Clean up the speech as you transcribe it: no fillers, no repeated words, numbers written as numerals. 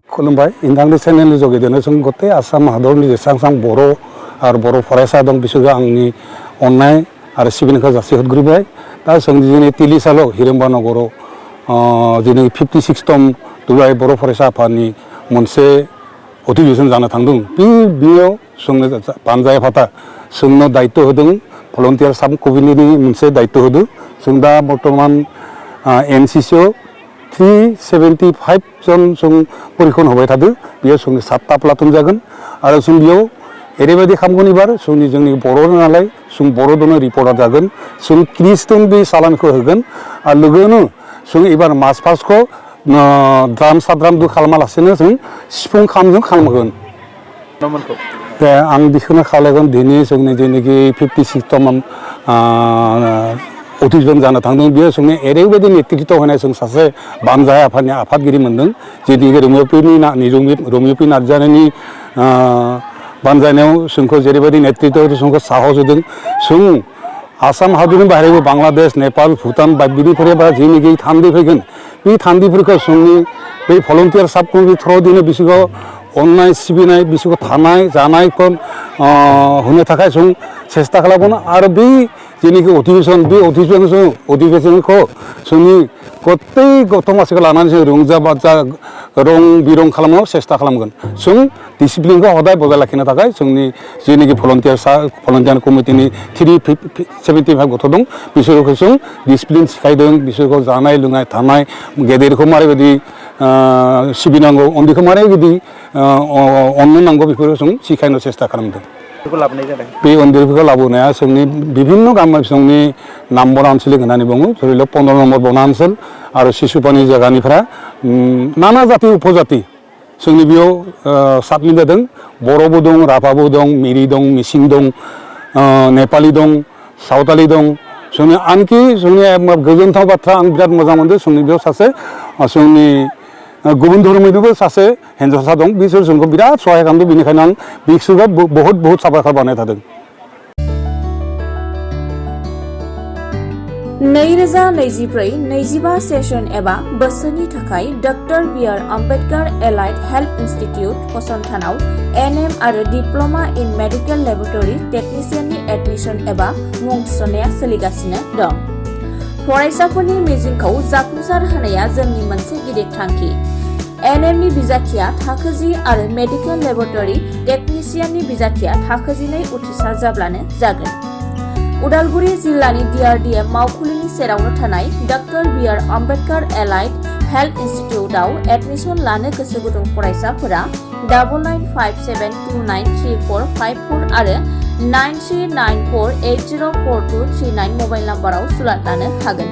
खुलुमबाय इंरांनि चेनेलनि जोगेदोनो जों गते आसाम हादरनि जेसां बर' आरो बर' फरायसा दं बिसोरखौ आंनि अननाय आरो सिबिनायखौ जासिहरग्रोबाय दा जों दिनै तिलिसालाव हिरिम्बा नगराव दिनै 56तम दुलाराय बर' फरायसा आफादनि मोनसे अधिवेशन जानो थांदों बेयाव जोंनो पान्जाय आफादा जोंनो दायित्व होदों भलन्टियार साब कमिटिनि मोनसे दायित्व होदों जों दा बर्तमान एनसिसिआव 375 जन जों परिक्षण होबाय थादों बेयाव जोंनि 7टा प्लाटुन जागोन आरो जों बेयाव ओरैबायदि खालामगोन एबार जोंनि बर' नालाय जों बर' दोनो रिपर्टार जागोन जों 30 टन बे सालानखौ होगोन आरो लोगोनो जों एबार मार्च पास्टखौ द्राम साद्रामदो खालामालासेनो जों सिफुं खामजों खालामगोन दा आं बेखौनो खावलायगोन दिनै जोंनि जेनाखि 56तम अधिवेशन जानो थांदों बेयो जोंनि ओरैबायदि नेतृत्व होनाय जों सासे बानजाय आफादनि आफादगिरि मोनदों जेनेखि रमिय पि नार्जारिनि बानजायनायाव जोंखौ जेरैबायदि नेतृत्व जोंखौ साहस होदों जों आसाम हादरनि बाहेरायाव बांलादेश नेपाल भुटान बिनिफ्राय बा जेनेखि थान्दै फैगोन बे थान्दैफोरखौ जोंनि बे भलन्टियार साब कमिटि थ्रुआव दिनै बिसोरखौ अननाय सिबिनाय बिसोरखौ थानाय जानायखौ होनो थाखाय जों सेस्था खालामगोन आरो बे जेनेखि अधिवेशनखौ जोंनि गत्तै गथ' मानसिखौ लानानै जों रंजा बाजा रं बिरं खालामनायाव सेस्था खालामगोन जों डिसिप्लिनखौ हदाय बजाय लाखिनो थाखाय जोंनि जेनेखि भलन्टियार कमिटिनि 375 गथ' दं बिसोरखौ जों डिसिप्लिन सिखायदों बिसोरखौ जानाय लोंनाय थानाय गेदेरखौ मारैबायदि सिबिनांगौ उन्दैखौ मारैबायदि अननो नांगौ बेफोरखौ जों सिखायनो सेस्था खालामदों बे उन्दैफोरखौ लाबोनाया जोंनि बिभिन्न गामि जोंनि नाम्बर आनसलिक होननानै बुङो धरि लওক 15 नम्बर बनान्चल आरो सिसुपानि जायगानिफ्राय नाना जाति उपजाति जोंनि बेयाव साबमिट जादों बर'बो दं राभाबो दं मिरि दं मिसिं दं नेपालि दं सावतालि दं जोंनि आनखि जोंनि गोजोनथाव बाथ्रा आं बिराद मोजां मोनदों जोंनि बेयाव सासे जोंनि गुबुन धर्मनिबो सासे हिन्जावसा दं बिसोर जोंखौ बिराद सहाय खालामदों बेनिखायनो आं बिसोरखौ बहुत साबायखर बावनाय थादों 2024-25 सेसन एबा बोसोरनि थाखाय doctor B R. Ambedkar allied health institute फसंथानाव एनएम आरो डिप्ल'मा इन मेडिकेल लेबरेटरी टेक्निशियाननि एडमिशन एबा मुं थिसननाया सोलिगासिनो दं फरायसाफोरनि मिजिंखौ जाफुंसार होनाया जोंनि मोनसे गिदिर थांखि एनएमनि बिजाथिया थाखो 10 आरो मेडिकेल लेबरेटरी टेक्निशियाननि बिजाथिया थाखो 12 उथ्रिसार जाब्लानो जागोन उदालगुरि जिल्लानि DRDM मावखुलिनि सेरावनो थानाय doctor B R. Ambedkar allied health इन्स्टिट्यूटआव admission लानो गोसो गुदुं फरायसाफोरा 9957293454 आरो 9394804239 मबाइल नाम्बाराव सुलाद लानो हागोन।